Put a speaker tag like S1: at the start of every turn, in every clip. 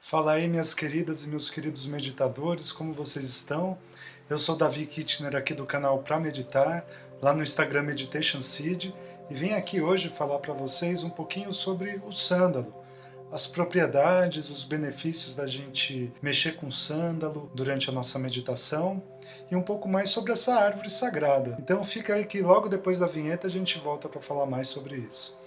S1: Fala aí, minhas queridas e meus queridos meditadores, como vocês estão? Eu sou Davi Kittner aqui do canal Pra Meditar, lá no Instagram Meditation Seed, e vim aqui hoje falar para vocês um pouquinho sobre o sândalo, as propriedades, os benefícios da gente mexer com sândalo durante a nossa meditação e um pouco mais sobre essa árvore sagrada. Então fica aí que logo depois da vinheta a gente volta para falar mais sobre isso.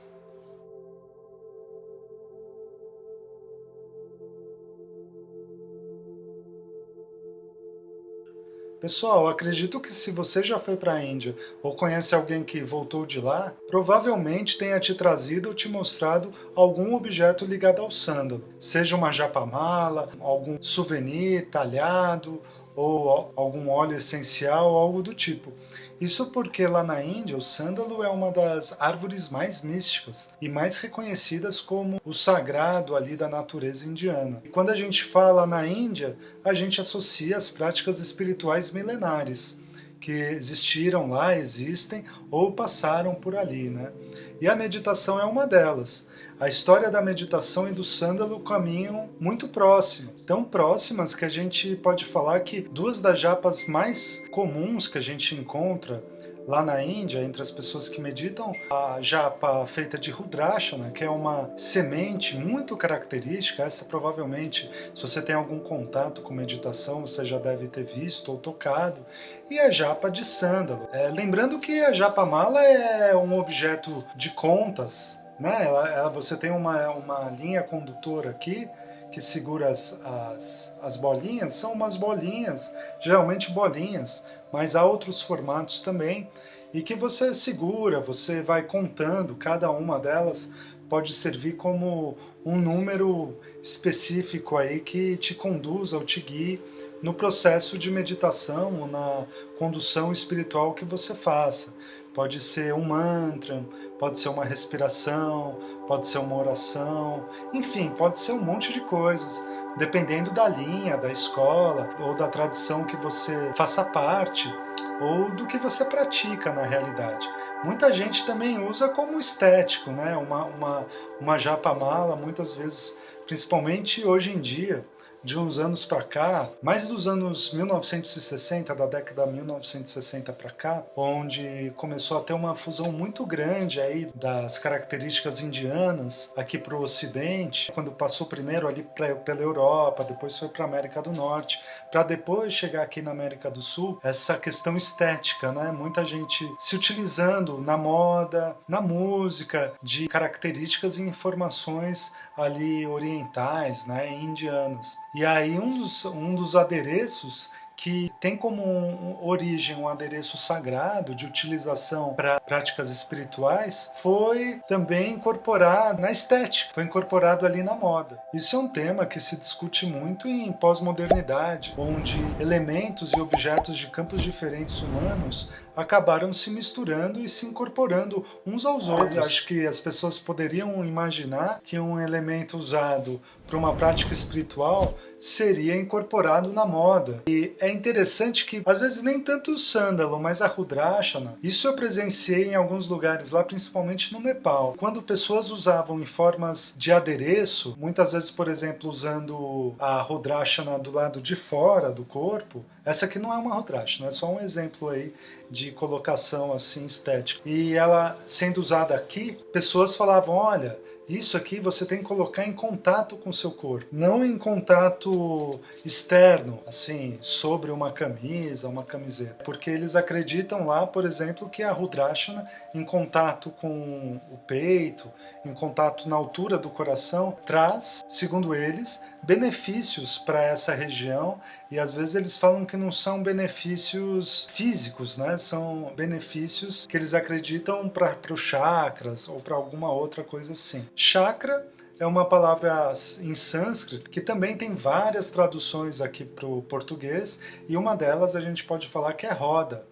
S1: Pessoal, acredito que se você já foi para a Índia ou conhece alguém que voltou de lá, provavelmente tenha te trazido ou te mostrado algum objeto ligado ao sândalo. Seja uma japamala, algum souvenir talhado ou algum óleo essencial, algo do tipo. Isso porque lá na Índia o sândalo é uma das árvores mais místicas e mais reconhecidas como o sagrado ali da natureza indiana. E quando a gente fala na Índia, a gente associa as práticas espirituais milenares que existiram lá, existem ou passaram por ali, né? E a meditação é uma delas. A história da meditação e do sândalo caminham muito próximas, tão próximas que a gente pode falar que duas das japas mais comuns que a gente encontra lá na Índia, entre as pessoas que meditam, a japa feita de Rudrashana, que é uma semente muito característica, essa provavelmente, se você tem algum contato com meditação, você já deve ter visto ou tocado, e a japa de sândalo. Lembrando que a japamala é um objeto de contas, né? Você tem uma linha condutora aqui, que segura as bolinhas, são umas bolinhas, geralmente bolinhas, mas há outros formatos também, e que você segura, você vai contando, cada uma delas pode servir como um número específico aí que te conduza ou te guie no processo de meditação ou na condução espiritual que você faça. Pode ser um mantra, pode ser uma respiração, pode ser uma oração, enfim, pode ser um monte de coisas, dependendo da linha, da escola ou da tradição que você faça parte ou do que você pratica na realidade. Muita gente também usa como estético, né? Uma japamala, muitas vezes, principalmente hoje em dia, de uns anos para cá, mais dos anos 1960, da década 1960 para cá, onde começou a ter uma fusão muito grande aí das características indianas aqui para o Ocidente, quando passou primeiro ali pela Europa, depois foi para a América do Norte, para depois chegar aqui na América do Sul, essa questão estética, né? Muita gente se utilizando na moda, na música, de características e informações ali orientais, né, indianas. E aí um dos adereços que tem como origem um adereço sagrado de utilização para práticas espirituais, foi também incorporado na estética, foi incorporado ali na moda. Isso é um tema que se discute muito em pós-modernidade, onde elementos e objetos de campos diferentes humanos acabaram se misturando e se incorporando uns aos outros. Acho que as pessoas poderiam imaginar que um elemento usado para uma prática espiritual seria incorporado na moda. E é interessante que, às vezes, nem tanto o sândalo, mas a Rudrashana, isso eu presenciei em alguns lugares lá, principalmente no Nepal. Quando pessoas usavam em formas de adereço, muitas vezes, por exemplo, usando a Rudrashana do lado de fora do corpo, essa aqui não é uma Rudrashana, é só um exemplo aí de colocação assim estética. E ela sendo usada aqui, pessoas falavam, olha, isso aqui você tem que colocar em contato com o seu corpo, não em contato externo, assim, sobre uma camisa, uma camiseta. Porque eles acreditam lá, por exemplo, que a Rudrashana, em contato com o peito, em contato na altura do coração, traz, segundo eles, benefícios para essa região, e às vezes eles falam que não são benefícios físicos, né? São benefícios que eles acreditam para os chakras ou para alguma outra coisa assim. Chakra é uma palavra em sânscrito que também tem várias traduções aqui para o português, e uma delas a gente pode falar que é roda.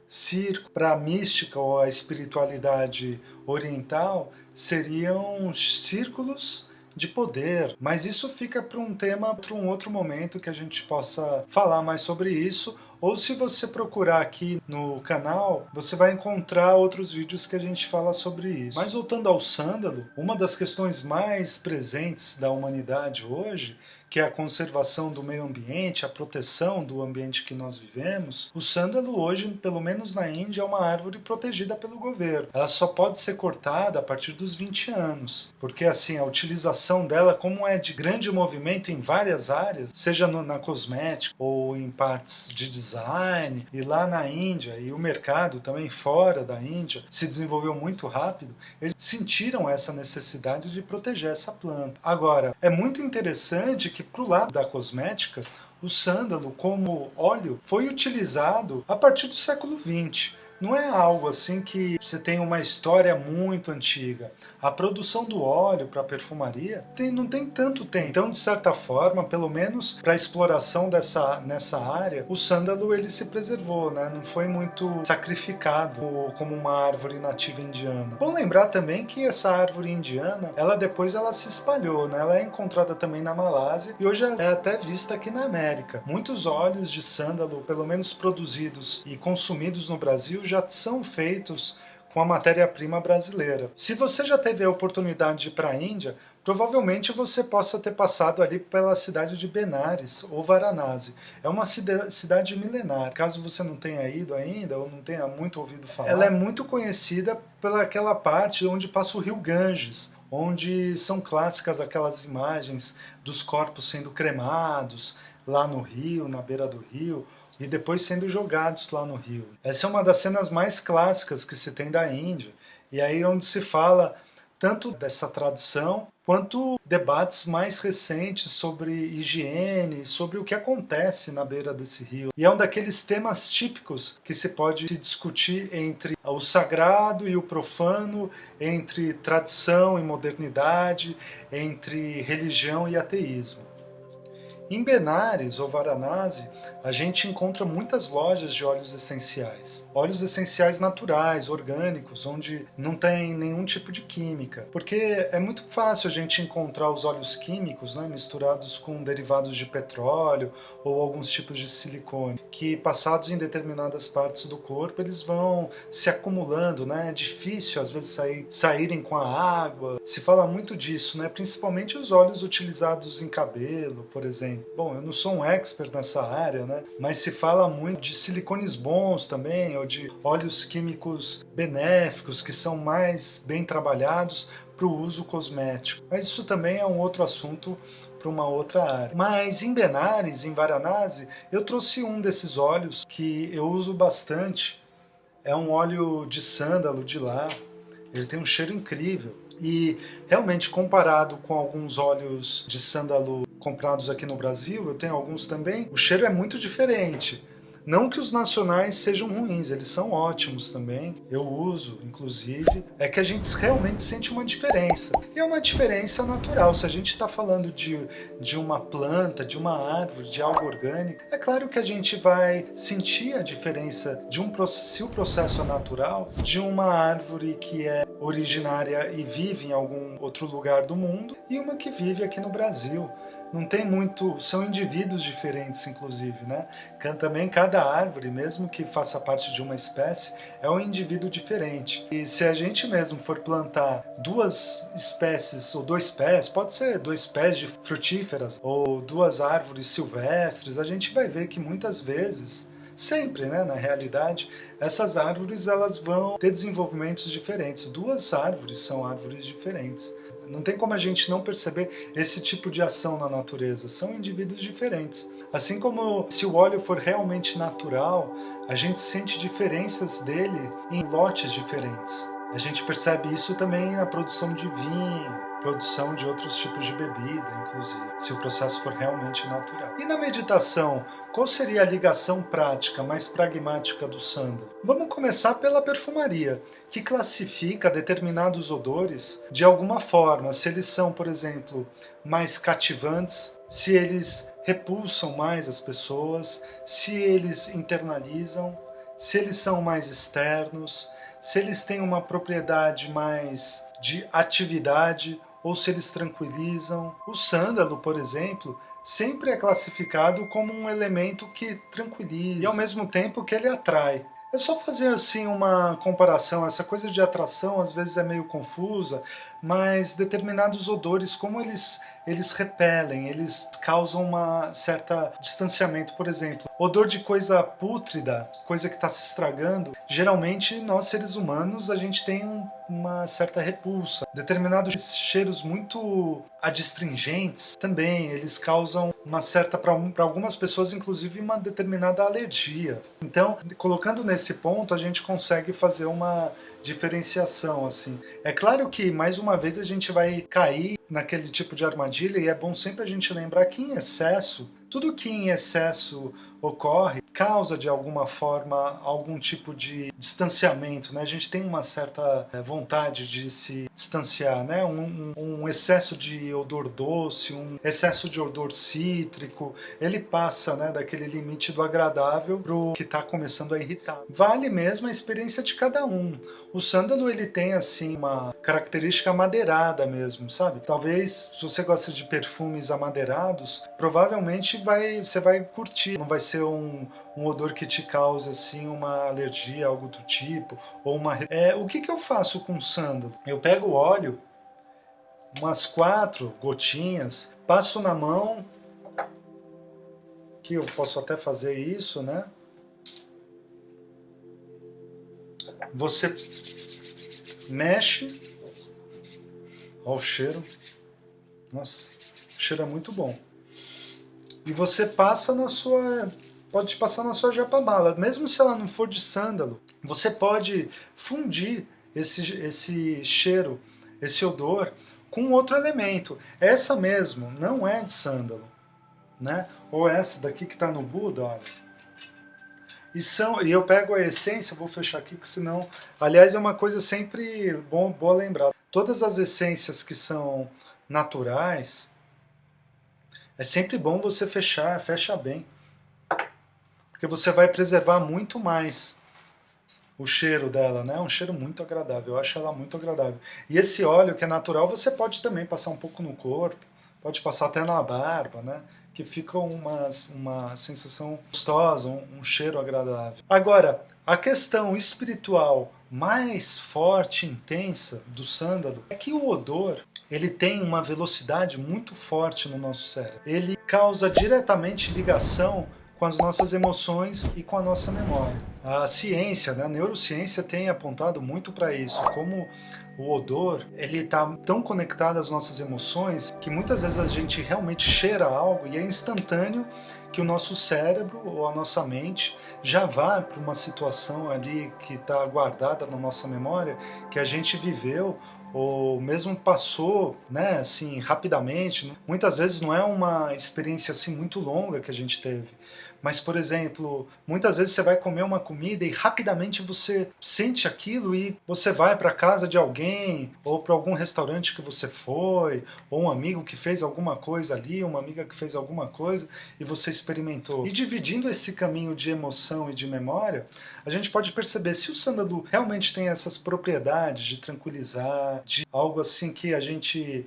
S1: Circo, para a mística ou a espiritualidade oriental, seriam círculos de poder, mas isso fica para um tema, para um outro momento que a gente possa falar mais sobre isso, ou se você procurar aqui no canal, você vai encontrar outros vídeos que a gente fala sobre isso. Mas voltando ao sândalo, uma das questões mais presentes da humanidade hoje, que é a conservação do meio ambiente, a proteção do ambiente que nós vivemos, o sândalo hoje, pelo menos na Índia, é uma árvore protegida pelo governo. Ela só pode ser cortada a partir dos 20 anos, porque assim, a utilização dela, como é de grande movimento em várias áreas, seja na cosmética ou em partes de design, e lá na Índia, e o mercado também fora da Índia, se desenvolveu muito rápido, eles sentiram essa necessidade de proteger essa planta. Agora, é muito interessante que para o lado da cosmética, o sândalo como óleo foi utilizado a partir do século XX. Não é algo assim que você tem uma história muito antiga. A produção do óleo para perfumaria não tem tanto tempo. Então, de certa forma, pelo menos para a exploração nessa área, o sândalo ele se preservou, né? Não foi muito sacrificado como uma árvore nativa indiana. Bom lembrar também que essa árvore indiana, depois ela se espalhou, né? Ela é encontrada também na Malásia e hoje é até vista aqui na América. Muitos óleos de sândalo, pelo menos produzidos e consumidos no Brasil, já são feitos com a matéria-prima brasileira. Se você já teve a oportunidade de ir para a Índia, provavelmente você possa ter passado ali pela cidade de Benares ou Varanasi. É uma cidade milenar. Caso você não tenha ido ainda ou não tenha muito ouvido falar, ela é muito conhecida pelaquela parte onde passa o rio Ganges, onde são clássicas aquelas imagens dos corpos sendo cremados lá no rio, na beira do rio, e depois sendo jogados lá no rio. Essa é uma das cenas mais clássicas que se tem da Índia, e aí onde se fala tanto dessa tradição, quanto debates mais recentes sobre higiene, sobre o que acontece na beira desse rio. E é um daqueles temas típicos que se pode se discutir entre o sagrado e o profano, entre tradição e modernidade, entre religião e ateísmo. Em Benares ou Varanasi, a gente encontra muitas lojas de óleos essenciais. Óleos essenciais naturais, orgânicos, onde não tem nenhum tipo de química. Porque é muito fácil a gente encontrar os óleos químicos, né, misturados com derivados de petróleo ou alguns tipos de silicone, que passados em determinadas partes do corpo, eles vão se acumulando, né? É difícil às vezes saírem com a água. Se fala muito disso, né? Principalmente os óleos utilizados em cabelo, por exemplo. Bom, eu não sou um expert nessa área, né? Mas se fala muito de silicones bons também, ou de óleos químicos benéficos, que são mais bem trabalhados para o uso cosmético. Mas isso também é um outro assunto para uma outra área. Mas em Benares, em Varanasi, eu trouxe um desses óleos que eu uso bastante. É um óleo de sândalo de lá. Ele tem um cheiro incrível. E realmente, comparado com alguns óleos de sândalo comprados aqui no Brasil, eu tenho alguns também, o cheiro é muito diferente. Não que os nacionais sejam ruins, eles são ótimos também, eu uso, inclusive. É que a gente realmente sente uma diferença. E é uma diferença natural. Se a gente está falando de uma planta, de uma árvore, de algo orgânico, é claro que a gente vai sentir a diferença se o processo é natural, de uma árvore que é originária e vive em algum outro lugar do mundo, e uma que vive aqui no Brasil. Não tem muito, são indivíduos diferentes, inclusive, né? Também cada árvore, mesmo que faça parte de uma espécie, é um indivíduo diferente. E se a gente mesmo for plantar duas espécies, ou dois pés, pode ser dois pés de frutíferas, ou duas árvores silvestres, a gente vai ver que muitas vezes, sempre, né, na realidade, essas árvores elas vão ter desenvolvimentos diferentes. Duas árvores são árvores diferentes. Não tem como a gente não perceber esse tipo de ação na natureza. São indivíduos diferentes. Assim como se o óleo for realmente natural, a gente sente diferenças dele em lotes diferentes. A gente percebe isso também na produção de vinho, produção de outros tipos de bebida, inclusive, se o processo for realmente natural. E na meditação, qual seria a ligação prática, mais pragmática do sândalo? Vamos começar pela perfumaria, que classifica determinados odores de alguma forma, se eles são, por exemplo, mais cativantes, se eles repulsam mais as pessoas, se eles internalizam, se eles são mais externos, se eles têm uma propriedade mais de atividade ou se eles tranquilizam. O sândalo, por exemplo, sempre é classificado como um elemento que tranquiliza e ao mesmo tempo que ele atrai. É só fazer assim uma comparação, essa coisa de atração às vezes é meio confusa, mas determinados odores, como eles repelem, eles causam uma certa distanciamento. Por exemplo, odor de coisa pútrida, coisa que está se estragando, geralmente nós seres humanos a gente tem uma certa repulsa. Determinados cheiros muito adstringentes também, eles causam uma certa, para algumas pessoas inclusive, uma determinada alergia. Então, colocando nesse ponto, a gente consegue fazer uma diferenciação, assim. É claro que, mais uma vez, a gente vai cair naquele tipo de armadilha e é bom sempre a gente lembrar que em excesso, tudo que em excesso ocorre causa de alguma forma algum tipo de distanciamento, né? A gente tem uma certa vontade de se distanciar, né? Um excesso de odor doce, um excesso de odor cítrico, ele passa, né, daquele limite do agradável pro que está começando a irritar. Vale mesmo a experiência de cada um. O sândalo, ele tem assim uma característica amadeirada mesmo, sabe? Talvez, se você gosta de perfumes amadeirados, provavelmente você vai curtir. Não vai ser um odor que te cause assim uma alergia, algo do tipo, ou uma... o que eu faço com sândalo? Eu pego o óleo, umas 4 gotinhas, passo na mão, que eu posso até fazer isso, né? Você mexe, olha o cheiro, nossa, o cheiro é muito bom. E você passa na sua, pode passar na sua japamala, mesmo se ela não for de sândalo, você pode fundir esse cheiro, esse odor, com outro elemento. Essa mesmo não é de sândalo, né? Ou essa daqui que está no Buda, olha. E eu pego a essência, vou fechar aqui, que senão... Aliás, é uma coisa sempre boa lembrar. Todas as essências que são naturais, é sempre bom você fecha bem. Porque você vai preservar muito mais o cheiro dela, né? É um cheiro muito agradável, eu acho ela muito agradável. E esse óleo que é natural, você pode também passar um pouco no corpo, pode passar até na barba, né? Que fica uma sensação gostosa, um cheiro agradável. Agora, a questão espiritual mais forte e intensa do sândalo é que o odor, ele tem uma velocidade muito forte no nosso cérebro. Ele causa diretamente ligação com as nossas emoções e com a nossa memória. A ciência, né, a neurociência tem apontado muito para isso, como o odor, ele está tão conectado às nossas emoções que muitas vezes a gente realmente cheira algo e é instantâneo que o nosso cérebro ou a nossa mente já vá para uma situação ali que está guardada na nossa memória, que a gente viveu ou mesmo passou, né, assim, rapidamente. Muitas vezes não é uma experiência assim muito longa que a gente teve. Mas, por exemplo, muitas vezes você vai comer uma comida e rapidamente você sente aquilo e você vai para casa de alguém, ou para algum restaurante que você foi, ou um amigo que fez alguma coisa ali, uma amiga que fez alguma coisa e você experimentou. E dividindo esse caminho de emoção e de memória, a gente pode perceber se o sândalo realmente tem essas propriedades de tranquilizar, de algo assim que a gente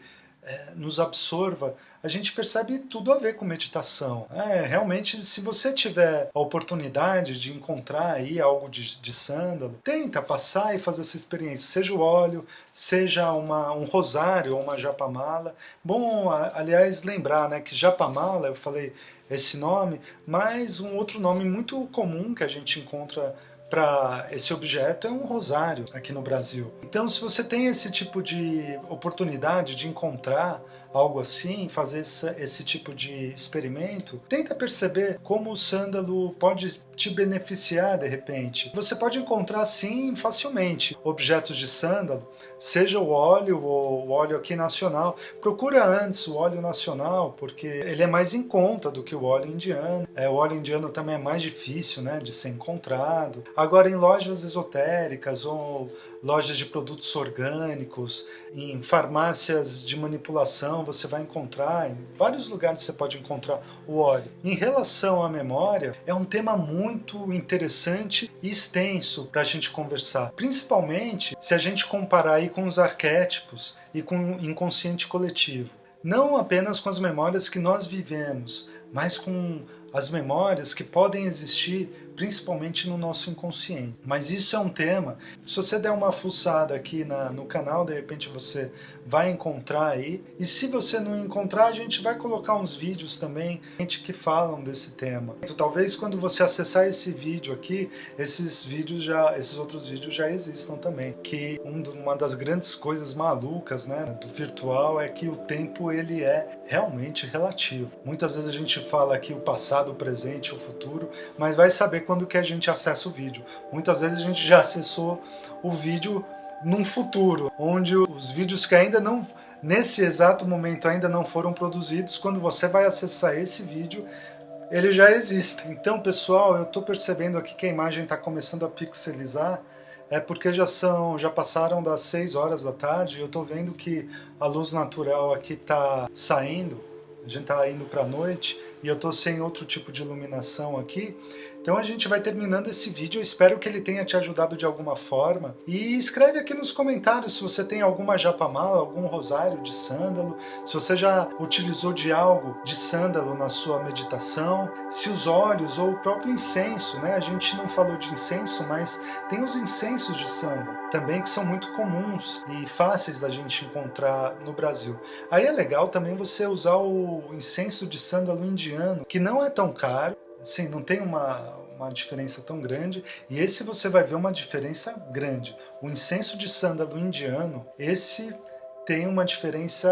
S1: nos absorva, a gente percebe tudo a ver com meditação. Realmente, se você tiver a oportunidade de encontrar aí algo de sândalo, tenta passar e fazer essa experiência, seja o óleo, seja um rosário ou uma japamala. Bom, aliás, lembrar, né, que japamala, eu falei esse nome, mas um outro nome muito comum que a gente encontra para esse objeto é um rosário aqui no Brasil. Então, se você tem esse tipo de oportunidade de encontrar algo assim, fazer esse tipo de experimento, tenta perceber como o sândalo pode te beneficiar de repente. Você pode encontrar sim facilmente objetos de sândalo, seja o óleo ou o óleo aqui nacional. Procura antes o óleo nacional, porque ele é mais em conta do que o óleo indiano. O óleo indiano também é mais difícil, né, de ser encontrado. Agora, em lojas esotéricas ou lojas de produtos orgânicos, em farmácias de manipulação você vai encontrar, em vários lugares você pode encontrar o óleo. Em relação à memória, é um tema muito interessante e extenso para a gente conversar, principalmente se a gente comparar aí com os arquétipos e com o inconsciente coletivo. Não apenas com as memórias que nós vivemos, mas com as memórias que podem existir principalmente no nosso inconsciente. Mas isso é um tema, se você der uma fuçada aqui no canal, de repente você vai encontrar aí, e se você não encontrar, a gente vai colocar uns vídeos também que falam desse tema. Então, talvez quando você acessar esse vídeo aqui, esses outros vídeos já existam também, que uma das grandes coisas malucas, né, do virtual é que o tempo ele é realmente relativo. Muitas vezes a gente fala aqui o passado, o presente, o futuro, mas vai saber quando que a gente acessa o vídeo. Muitas vezes a gente já acessou o vídeo num futuro, onde os vídeos que ainda não, nesse exato momento ainda não foram produzidos, quando você vai acessar esse vídeo, ele já existe. Então, pessoal, eu estou percebendo aqui que a imagem está começando a pixelizar, é porque já passaram das 6 horas da tarde, e eu estou vendo que a luz natural aqui está saindo, a gente está indo para a noite, e eu estou sem outro tipo de iluminação aqui. Então a gente vai terminando esse vídeo, eu espero que ele tenha te ajudado de alguma forma. E escreve aqui nos comentários se você tem alguma japamala, algum rosário de sândalo, se você já utilizou de algo de sândalo na sua meditação, se os óleos ou o próprio incenso, né? A gente não falou de incenso, mas tem os incensos de sândalo também que são muito comuns e fáceis da gente encontrar no Brasil. Aí é legal também você usar o incenso de sândalo indiano, que não é tão caro, assim, não tem uma diferença tão grande, e esse você vai ver uma diferença grande. O incenso de sândalo indiano, esse tem uma diferença,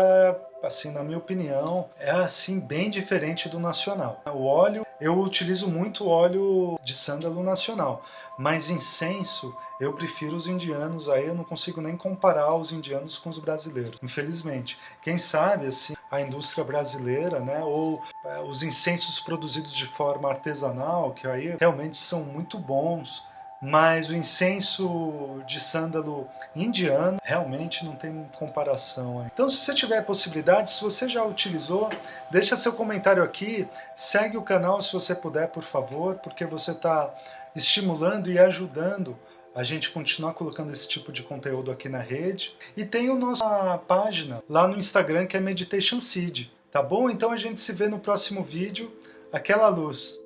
S1: assim, na minha opinião, é assim bem diferente do nacional. O óleo, eu utilizo muito óleo de sândalo nacional, mas incenso eu prefiro os indianos, aí eu não consigo nem comparar os indianos com os brasileiros, infelizmente. Quem sabe, assim, a indústria brasileira, né, ou os incensos produzidos de forma artesanal, que aí realmente são muito bons, mas o incenso de sândalo indiano realmente não tem comparação. Então, se você tiver possibilidade, se você já utilizou, deixa seu comentário aqui, segue o canal se você puder, por favor, porque você está estimulando e ajudando a gente continuar colocando esse tipo de conteúdo aqui na rede. E tem a nossa página lá no Instagram, que é Meditation Seed, tá bom? Então a gente se vê no próximo vídeo. Aquela luz!